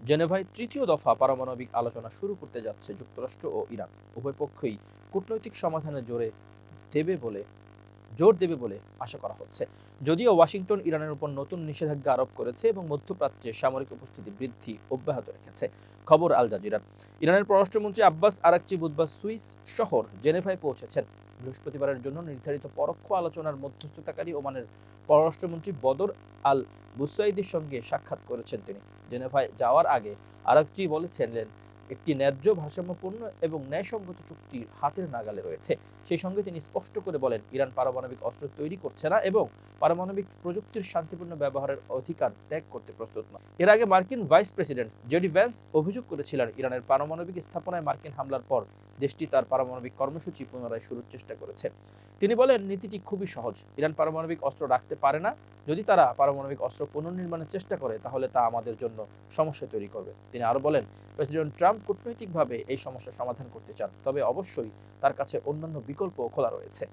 জেনেভায় তৃতীয় দফা পারমাণবিক আলোচনা শুরু করতে যাচ্ছে যুক্তরাষ্ট্র ও ইরান। উভয় পক্ষই কূটনৈতিক সমাধানে জোর দেবে বলে আশা করা হচ্ছে। যদিও ওয়াশিংটন ইরানের উপর নতুন নিষেধাজ্ঞা আরোপ করেছে এবং মধ্যপ্রাচ্যে সামরিক উপস্থিতি বৃদ্ধি অব্যাহত রেখেছে। খবর আল জাজিরার। ইরানের পররাষ্ট্রমন্ত্রী আব্বাস আরাকচি বুধবার সুইস শহর জেনেভায় পৌঁছেছেন। বৃহস্পতিবারের জন্য নির্ধারিত পরোক্ষ আলোচনার মধ্যস্থতাকারী ওমানের পররাষ্ট্রমন্ত্রী বদর আল বুসাইদির সঙ্গে সাক্ষাৎ করেছেন তিনি। জেনেভায় যাওয়ার আগে আরাকচি বলেছেন একটি ন্যায্য, ভারসাম্যপূর্ণ এবং ন্যায়সঙ্গত চুক্তি হাতের নাগালে রয়েছে। সেই সঙ্গে তিনি স্পষ্ট করে বলেন, ইরান পারমাণবিক অস্ত্র তৈরি করছে না এবং পারমাণবিক প্রযুক্তির শান্তিপূর্ণ ব্যবহারের অধিকার ত্যাগ করতে প্রস্তুত নয়। এর আগে মার্কিন ভাইস প্রেসিডেন্ট জেডি ভ্যান্স অভিযোগ করেছিলেন, ইরানের পারমাণবিক স্থাপনায় মার্কিন হামলার পর দেশটি তার পারমাণবিক কর্মসূচি পুনরায় শুরুর চেষ্টা করেছে। তিনি বলেন, নীতিটি খুবই সহজ। ইরান পারমাণবিক অস্ত্র রাখতে পারে না। যদি তারা পারমাণবিক অস্ত্র পুনর্নির্মাণের চেষ্টা করে, তাহলে তা আমাদের জন্য সমস্যা তৈরি করবে। তিনি আরো বলেন, প্রেসিডেন্ট ট্রাম্প কূটনৈতিকভাবে এই সমস্যার সমাধান করতে চান, তবে অবশ্যই তার কাছে অন্যান্য বিকল্পও খোলা রয়েছে।